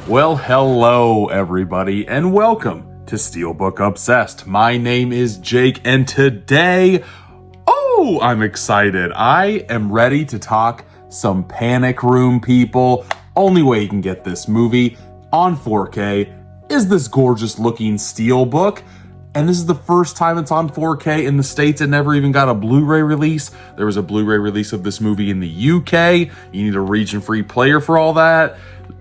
Well, hello everybody, and welcome to Steelbook Obsessed. My name is Jake, and today, I'm excited. I am ready to talk some Panic Room, people. Only way you can get this movie on 4K is this gorgeous looking Steelbook. And this is the first time it's on 4K in the States. It never even got a Blu-ray release. There was a Blu-ray release of this movie in the UK. You need a region-free player for all that.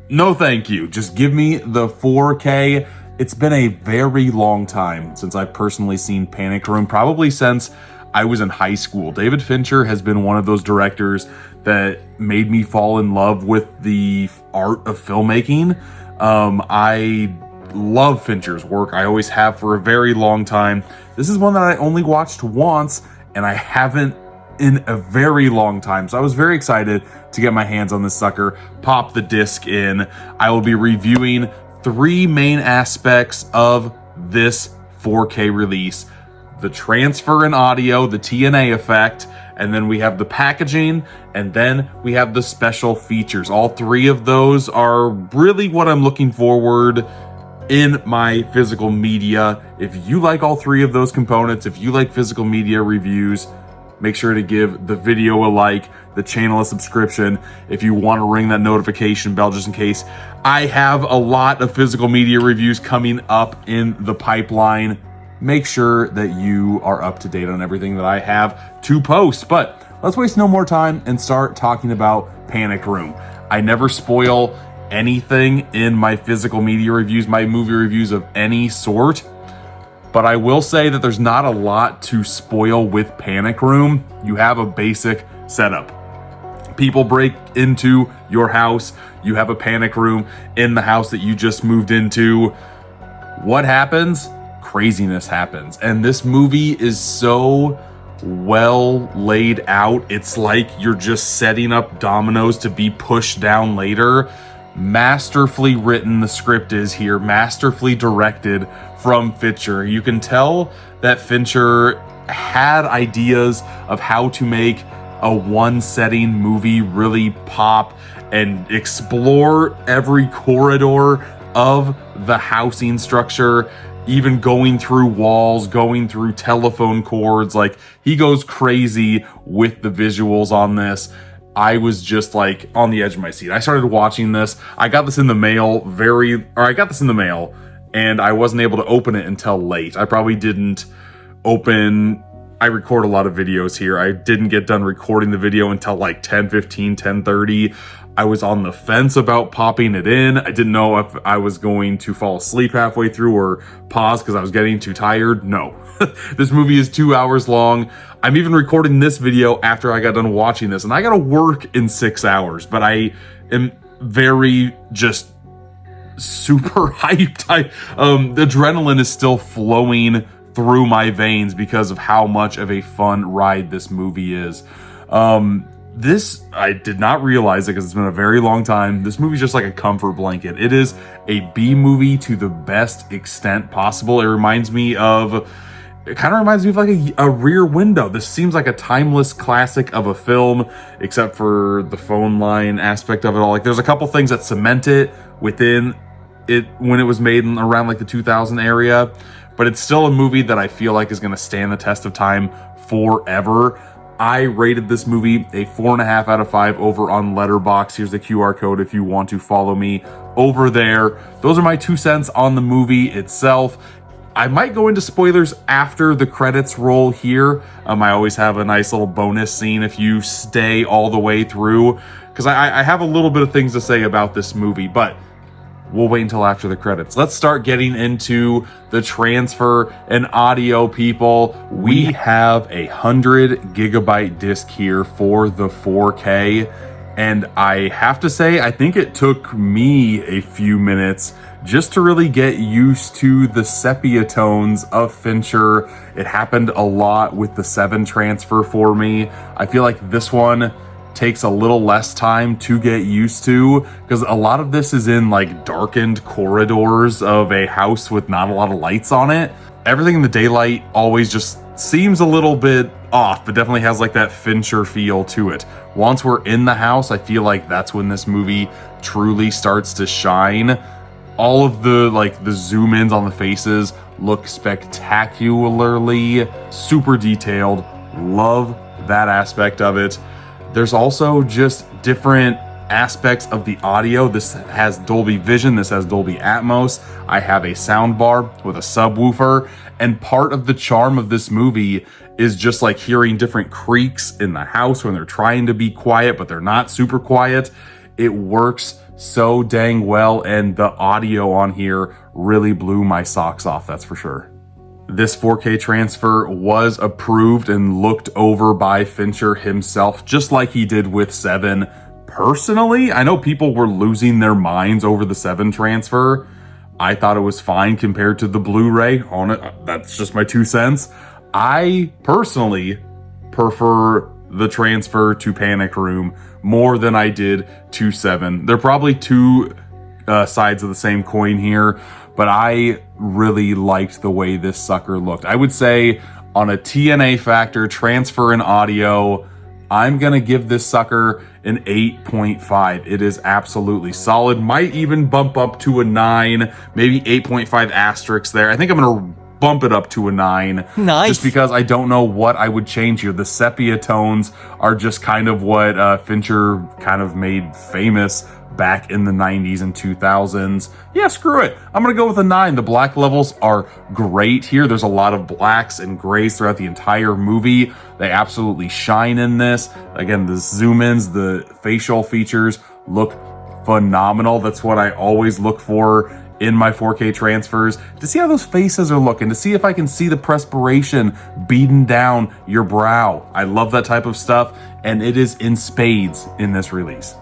No thank you. Just give me the 4K. It's been a very long time since I've personally seen Panic Room, probably since I was in high school. David Fincher has been one of those directors that made me fall in love with the art of filmmaking. I love Fincher's work. I always have for a very long time. This is one that I only watched once, and I haven't in a very long time. So I was very excited to get my hands on this sucker, pop the disc in. I will be reviewing three main aspects of this 4K release: the transfer in audio, the TNA effect, and then we have the packaging, and then we have the special features. All three of those are really what I'm looking forward in my physical media. If you like all three of those components, if you like physical media reviews, make sure to give the video a like, the channel a subscription. If you want to ring that notification bell just in case, I have a lot of physical media reviews coming up in the pipeline. Make sure that you are up to date on everything that I have to post. But let's waste no more time and start talking about Panic Room. I never spoil anything in my physical media reviews, my movie reviews of any sort. But I will say that there's not a lot to spoil with Panic Room. You have a basic setup. People break into your house. You have a panic room in the house that you just moved into. What happens? Craziness happens. And this movie is so well laid out. It's like you're just setting up dominoes to be pushed down later. Masterfully written, the script is here, masterfully directed from Fincher. You can tell that Fincher had ideas of how to make a one-setting movie really pop and explore every corridor of the housing structure, even going through walls, going through telephone cords. Like, he goes crazy with the visuals on this. I was just like on the edge of my seat. I started watching this. I got this in the mail and I wasn't able to open it until late. I probably didn't open, I record a lot of videos here. I didn't get done recording the video until like 10:15, 10:30. I was on the fence about popping it in. I didn't know if I was going to fall asleep halfway through or pause because I was getting too tired. No, this movie is 2 hours long. I'm even recording this video after I got done watching this, and I gotta work in 6 hours, but I am very just super hyped. The adrenaline is still flowing through my veins because of how much of a fun ride this movie is. This, I did not realize it because it's been a very long time. This movie's just like a comfort blanket. It is a B movie to the best extent possible. It kind of reminds me of like a Rear Window. This seems like a timeless classic of a film, except for the phone line aspect of it all. Like, there's a couple things that cement it within it when it was made in around like the 2000 area, but it's still a movie that I feel like is going to stand the test of time forever. I rated this movie a 4.5 out of 5 over on Letterboxd. Here's the QR code if you want to follow me over there. Those are my 2 cents on the movie itself. I might go into spoilers after the credits roll here. I always have a nice little bonus scene if you stay all the way through, because I have a little bit of things to say about this movie, but we'll wait until after the credits. Let's start getting into the transfer and audio, people. We have a 100 gigabyte disc here for the 4K. And I have to say, I think it took me a few minutes just to really get used to the sepia tones of Fincher. It happened a lot with the 7 transfer for me. I feel like this one takes a little less time to get used to, because a lot of this is in like darkened corridors of a house with not a lot of lights on it. everything in the daylight always just seems a little bit off, but definitely has like that Fincher feel to it. Once we're in the house, I feel like that's when this movie truly starts to shine. All of the zoom ins on the faces look spectacularly super detailed. Love that aspect of it. There's also just different aspects of the audio. This has Dolby Vision, this has Dolby Atmos. I have a sound bar with a subwoofer, and part of the charm of this movie is just like hearing different creaks in the house when they're trying to be quiet, but they're not super quiet. It works so dang well, and the audio on here really blew my socks off, that's for sure. This 4K transfer was approved and looked over by Fincher himself, just like he did with 7. Personally, I know people were losing their minds over the 7 transfer. I thought it was fine compared to the Blu-ray on it. That's just my 2 cents. I personally prefer the transfer to Panic Room more than I did to 7. They're probably two sides of the same coin here, but I really liked the way this sucker looked. I would say on a TNA factor, transfer and audio, I'm gonna give this sucker an 8.5. It is absolutely solid. Might even bump up to a 9, maybe 8.5 asterisks there. I think I'm gonna bump it up to a 9. Nice. Just because I don't know what I would change here. The sepia tones are just kind of what Fincher kind of made famous back in the 90s and 2000s. Yeah, screw it. I'm gonna go with a 9. The black levels are great here. There's a lot of blacks and grays throughout the entire movie. They absolutely shine in this. Again, the zoom ins, the facial features look phenomenal. That's what I always look for in my 4K transfers, to see how those faces are looking, to see if I can see the perspiration beating down your brow. I love that type of stuff, and it is in spades in this release.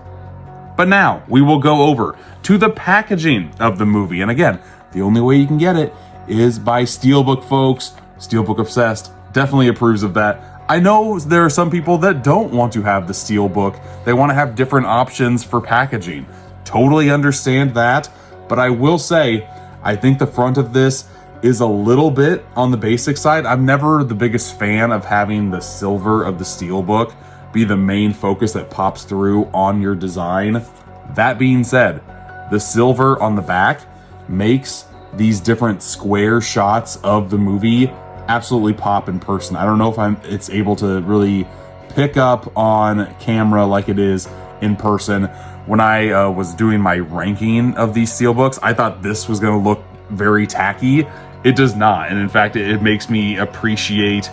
But now we will go over to the packaging of the movie. And again, the only way you can get it is by Steelbook, folks. Steelbook Obsessed definitely approves of that. I know there are some people that don't want to have the Steelbook. They want to have different options for packaging. Totally understand that. But I will say, I think the front of this is a little bit on the basic side. I'm never the biggest fan of having the silver of the Steelbook be the main focus that pops through on your design. That being said, the silver on the back makes these different square shots of the movie absolutely pop in person. I don't know if it's able to really pick up on camera like it is in person. When I was doing my ranking of these Steelbooks, I thought this was going to look very tacky. It does not, and in fact, it makes me appreciate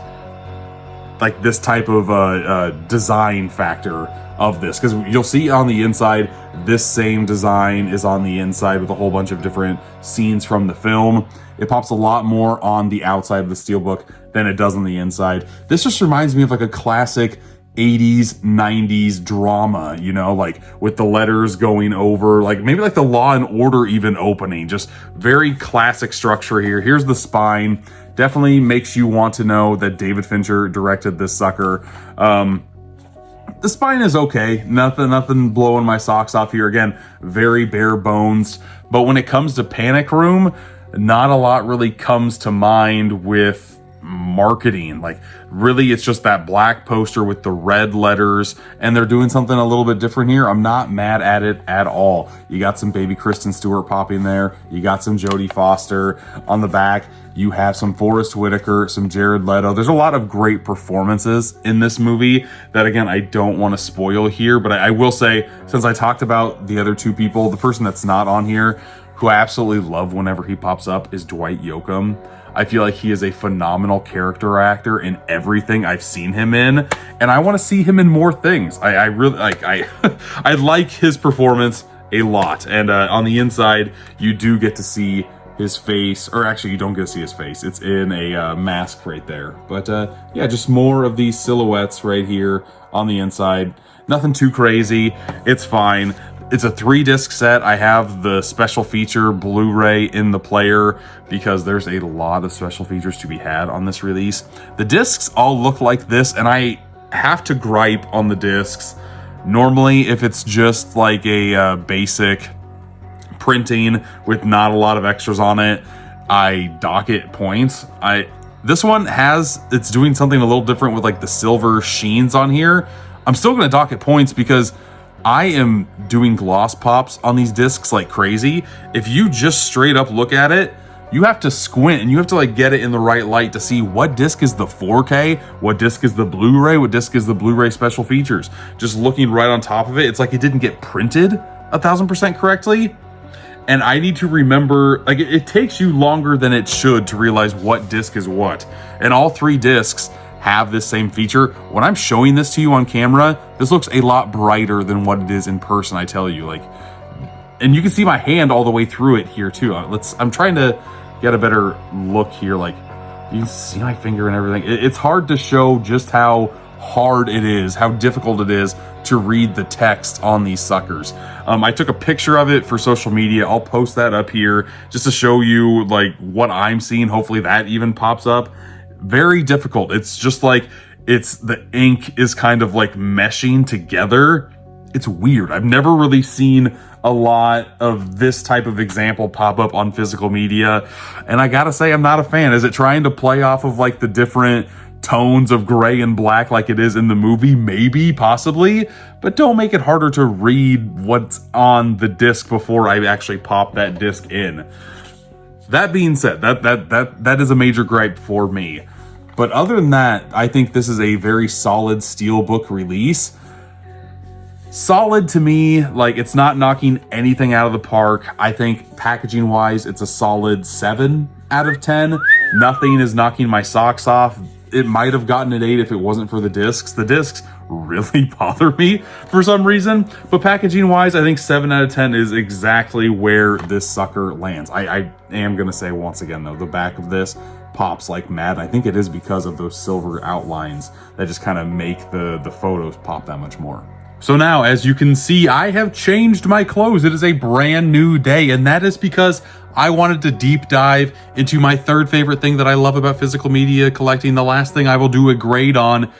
like this type of design factor of this, because you'll see on the inside, this same design is on the inside with a whole bunch of different scenes from the film. It pops a lot more on the outside of the Steelbook than it does on the inside. This just reminds me of like a classic 80s, 90s drama, you know, like with the letters going over, like maybe like the Law and Order even opening. Just very classic structure here. Here's the spine. Definitely makes you want to know that David Fincher directed this sucker. The spine is okay. Nothing blowing my socks off here. Again, very bare bones. But when it comes to Panic Room, not a lot really comes to mind with marketing. Like really, it's just that black poster with the red letters, and they're doing something a little bit different here. I'm not mad at it at all. You got some baby Kristen Stewart popping there. You got some Jodie Foster on the back. You have some Forrest Whitaker, some Jared Leto. There's a lot of great performances in this movie that, again, I don't want to spoil here, but I will say, since I talked about the other two people, the person that's not on here, who I absolutely love whenever he pops up, is Dwight Yoakam. I feel like he is a phenomenal character actor in everything I've seen him in, and I want to see him in more things. I really like I like his performance a lot, and on the inside you do get to see his face, or actually you don't get to see his face. It's in a mask right there. But yeah, just more of these silhouettes right here on the inside. Nothing too crazy. It's fine. It's a 3-disc set. I have the special feature Blu-ray in the player because there's a lot of special features to be had on this release. The discs all look like this, and I have to gripe on the discs. Normally, if it's just like a basic printing with not a lot of extras on it, I dock it points. This one it's doing something a little different with like the silver sheens on here. I'm still gonna dock it points because I am doing gloss pops on these discs like crazy. If you just straight up look at it, you have to squint and you have to like get it in the right light to see what disc is the 4K, what disc is the Blu-ray, what disc is the Blu-ray special features. Just looking right on top of it, it's like it didn't get printed 1000% correctly. And I need to remember, like it takes you longer than it should to realize what disc is what. And all 3 discs have this same feature. When I'm showing this to you on camera, this looks a lot brighter than what it is in person, I tell you. Like, and you can see my hand all the way through it here too. I'm trying to get a better look here. Like you can see my finger and everything. It's hard to show just how hard it is, how difficult it is to read the text on these suckers. I took a picture of it for social media. I'll post that up here just to show you like what I'm seeing. Hopefully that even pops up. Very difficult. It's just like the ink is kind of like meshing together. It's weird. I've never really seen a lot of this type of example pop up on physical media, and I gotta say I'm not a fan. Is it trying to play off of like the different tones of gray and black like it is in the movie? Maybe, possibly, but don't make it harder to read what's on the disc before I actually pop that disc in. That being said, that is a major gripe for me. But other than that, I think this is a very solid Steelbook release. Solid to me, like it's not knocking anything out of the park. I think packaging wise, it's a solid 7 out of 10. Nothing is knocking my socks off. It might have gotten an 8 if it wasn't for the discs. The discs really bother me for some reason, but packaging wise, I think 7 out of 10 is exactly where this sucker lands. I am gonna say once again though, the back of this pops like mad. I think it is because of those silver outlines that just kind of make the photos pop that much more. So now, as you can see, I have changed my clothes. It is a brand new day, and that is because I wanted to deep dive into my third favorite thing that I love about physical media collecting. The last thing I will do a grade on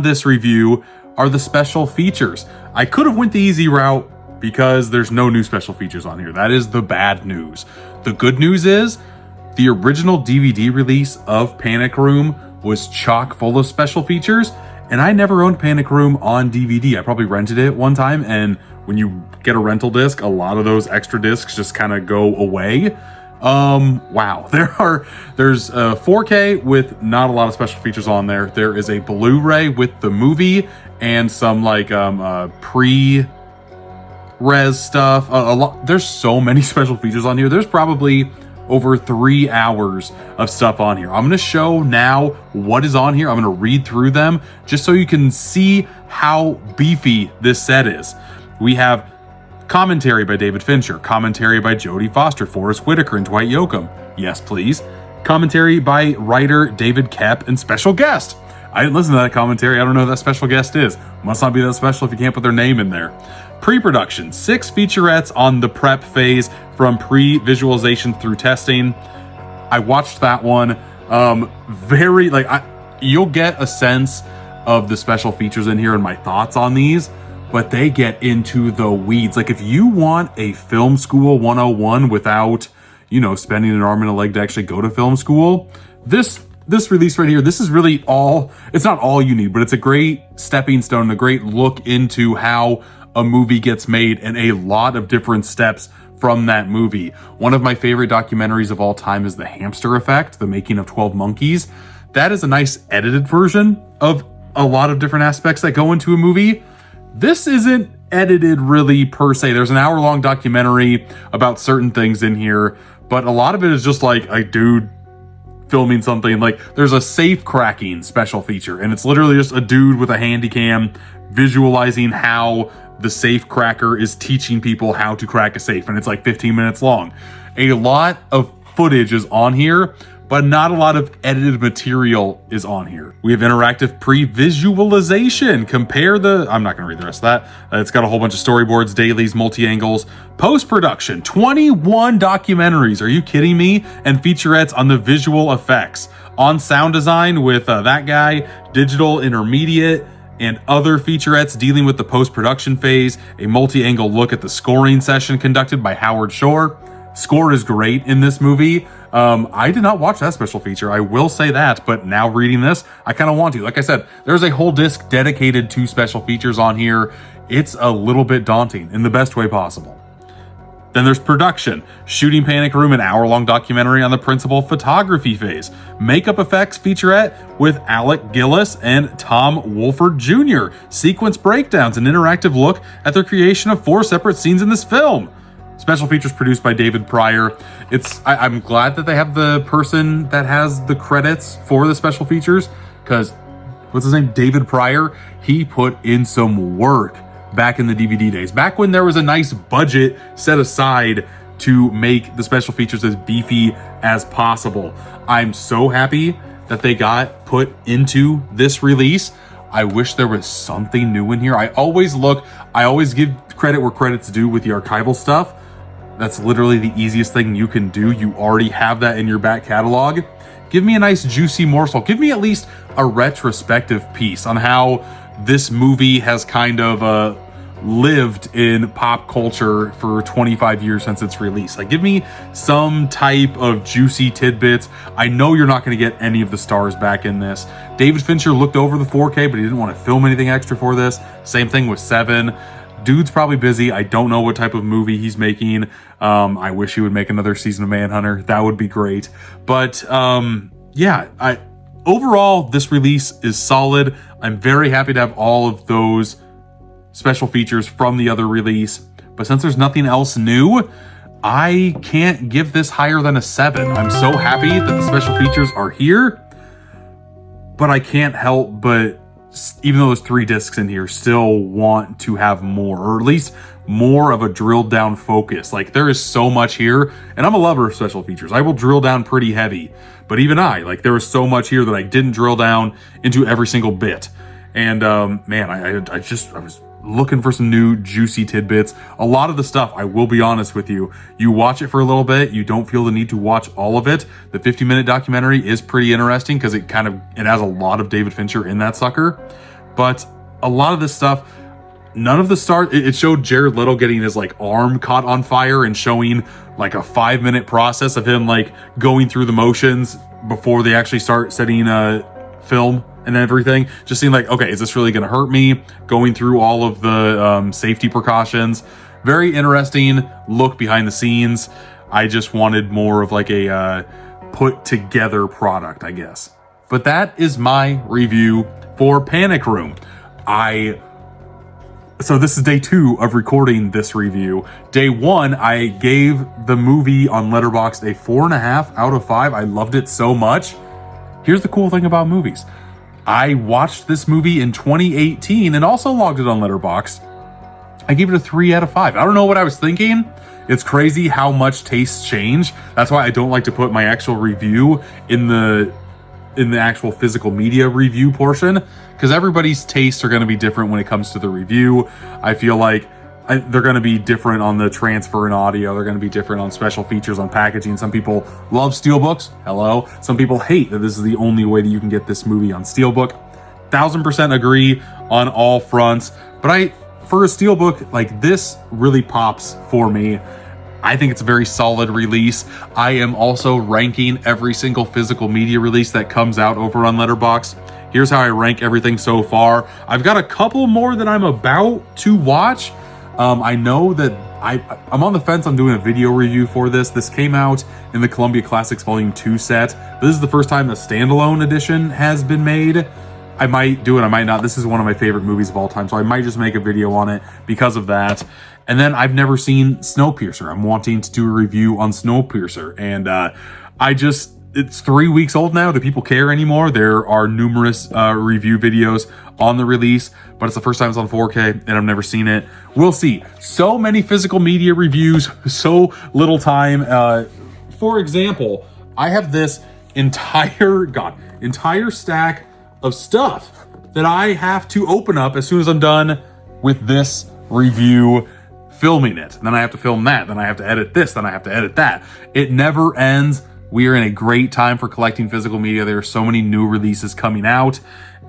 this review are the special features. I could have went the easy route because there's no new special features on here. That is the bad news. The good news is the original DVD release of Panic Room was chock full of special features. And I never owned Panic Room on DVD. I probably rented it one time, and when you get a rental disc, a lot of those extra discs just kind of go away. Wow. There's a 4K with not a lot of special features on there. There is a Blu-ray with the movie and some like pre-res stuff. There's so many special features on here. There's probably over 3 hours of stuff on here. I'm going to show now what is on here. I'm going to read through them just so you can see how beefy this set is. We have commentary by David Fincher, commentary by Jodie Foster, Forrest Whitaker, and Dwight Yoakam. Yes, please. Commentary by writer David Koepp and special guest. I didn't listen to that commentary. I don't know who that special guest is. Must not be that special if you can't put their name in there. Pre-production, 6 featurettes on the prep phase from pre-visualization through testing. I watched that one. You'll get a sense of the special features in here and my thoughts on these, but they get into the weeds. Like if you want a film school 101 without, spending an arm and a leg to actually go to film school, this release right here, this is really it's not all you need, but it's a great stepping stone, a great look into how a movie gets made and a lot of different steps from that movie. One of my favorite documentaries of all time is The Hamster Effect, The Making of 12 Monkeys. That is a nice edited version of a lot of different aspects that go into a movie. This isn't edited really per se. There's an hour-long documentary about certain things in here, but a lot of it is just like a dude filming something. Like there's a safe cracking special feature, and it's literally just a dude with a handy cam visualizing how the safe cracker is teaching people how to crack a safe, and it's like 15 minutes long. A lot of footage is on here, but not a lot of edited material is on here. We have interactive pre-visualization. I'm not gonna read the rest of that. It's got a whole bunch of storyboards, dailies, multi-angles, post-production, 21 documentaries. Are you kidding me? And featurettes on the visual effects. On sound design with that guy, digital intermediate, and other featurettes dealing with the post-production phase, a multi-angle look at the scoring session conducted by Howard Shore. Score is great in this movie. I did not watch that special feature. I will say that, but now reading this, I kind of want to. Like I said, there's a whole disc dedicated to special features on here. It's a little bit daunting in the best way possible. Then there's production, shooting Panic Room, an hour-long documentary on the principal photography phase, makeup effects featurette with Alec Gillis and Tom Wolford Jr., sequence breakdowns, an interactive look at the creation of 4 separate scenes in this film. Special features produced by David Pryor. I'm glad that they have the person that has the credits for the special features, because what's his name? David Pryor. He put in some work back in the DVD days, back when there was a nice budget set aside to make the special features as beefy as possible. I'm so happy that they got put into this release. I wish there was something new in here. I always give credit where credit's due with the archival stuff. That's literally the easiest thing you can do. You already have that in your back catalog. Give me a nice juicy morsel. Give me at least a retrospective piece on how this movie has kind of lived in pop culture for 25 years since its release. Like, give me some type of juicy tidbits. I know you're not going to get any of the stars back in this. David Fincher looked over the 4K, but he didn't want to film anything extra for this. Same thing with 7. Dude's probably busy. I don't know what type of movie he's making. I wish he would make another season of Manhunter. That would be great. But overall, this release is solid. I'm very happy to have all of those special features from the other release. But since there's nothing else new, I can't give this higher than a 7. I'm so happy that the special features are here, but I can't help but, even though there's 3 discs in here, still want to have more, or at least more of a drilled down focus. Like, there is so much here, and I'm a lover of special features. I will drill down pretty heavy, but even there was so much here that I didn't drill down into every single bit. And man, I was looking for some new juicy tidbits. A lot of the stuff, I will be honest with you, you watch it for a little bit, you don't feel the need to watch all of it. The 50-minute documentary is pretty interesting because it has a lot of David Fincher in that sucker. But a lot of this stuff, none of the start, it showed Jared Leto getting his arm caught on fire and showing a 5-minute process of him going through the motions before they actually start setting film and everything. Just seeing okay, is this really going to hurt me? Going through all of the safety precautions. Very interesting look behind the scenes. I just wanted more of a put together product, I guess. But that is my review for Panic Room. So this is day 2 of recording this review. Day 1, I gave the movie on Letterboxd a 4.5 out of 5. I loved it so much. Here's the cool thing about movies. I watched this movie in 2018 and also logged it on Letterboxd. I gave it a 3 out of 5. I don't know what I was thinking. It's crazy how much tastes change. That's why I don't like to put my actual review in the actual physical media review portion, because everybody's tastes are going to be different when it comes to the review. I feel like they're going to be different on the transfer and audio. They're going to be different on special features, on packaging. Some people love steelbooks. Hello. Some people hate that this is the only way that you can get this movie on steelbook. 1000% agree on all fronts. But for a steelbook, this really pops for me. I think it's a very solid release. I am also ranking every single physical media release that comes out over on Letterboxd. Here's how I rank everything so far. I've got a couple more that I'm about to watch. I know that I'm on the fence on doing a video review for this. This came out in the Columbia Classics Volume 2 set. This is the first time a standalone edition has been made. I might do it, I might not. This is one of my favorite movies of all time, so I might just make a video on it because of that. And then I've never seen Snowpiercer. I'm wanting to do a review on Snowpiercer. And it's 3 weeks old now. Do people care anymore? There are numerous review videos on the release, but it's the first time it's on 4K and I've never seen it. We'll see. So many physical media reviews, so little time. For example, I have this entire stack of stuff that I have to open up as soon as I'm done with this review, filming it. Then I have to film that. Then I have to edit this. Then I have to edit that. It never ends. We are in a great time for collecting physical media. There are so many new releases coming out,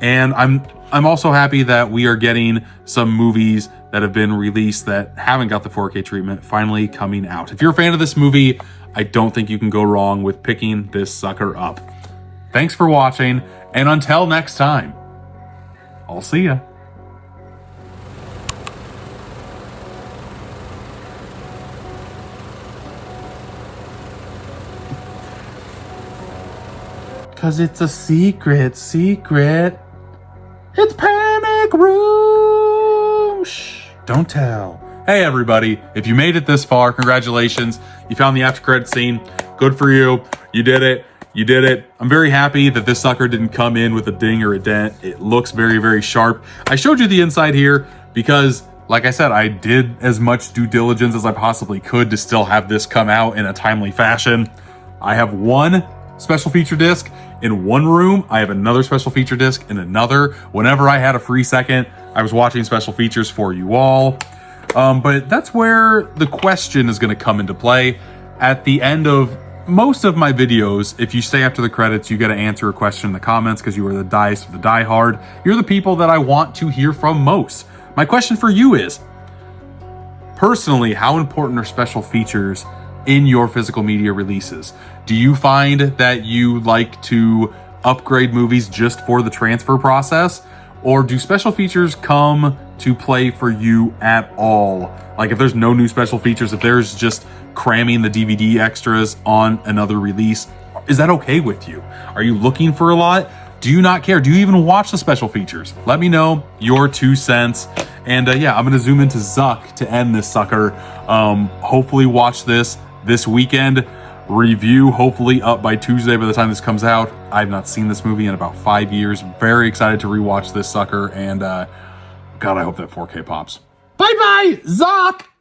and I'm I'm also happy that we are getting some movies that have been released that haven't got the 4K treatment finally coming out. If you're a fan of this movie, I don't think you can go wrong with picking this sucker up. Thanks for watching, and until next time, I'll see ya. Cause it's a secret. It's Panic Room. Shh, don't tell. Hey everybody, if you made it this far, congratulations. You found the after credit scene. Good for you. You did it. You did it. I'm very happy that this sucker didn't come in with a ding or a dent. It looks very, very sharp. I showed you the inside here because, like I said, I did as much due diligence as I possibly could to still have this come out in a timely fashion. I have one special feature disc in one room. I have another special feature disc in another. Whenever I had a free second, I was watching special features for you all. But that's where the question is going to come into play. At the end of most of my videos, if you stay after the credits, you get to answer a question in the comments because you are the dice of the diehard. You're the people that I want to hear from most. My question for you is, personally, how important are special features in your physical media releases? Do you find that you like to upgrade movies just for the transfer process? Or do special features come to play for you at all? Like if there's no new special features, if there's just cramming the DVD extras on another release, is that okay with you? Are you looking for a lot? Do you not care? Do you even watch the special features? Let me know your 2 cents. And yeah, I'm gonna zoom into Zuck to end this sucker. Hopefully watch this weekend. Review hopefully up by Tuesday by the time this comes out. I've not seen this movie in about 5 years. Very excited to rewatch this sucker, and God, I hope that 4K pops. Bye bye, Zuck!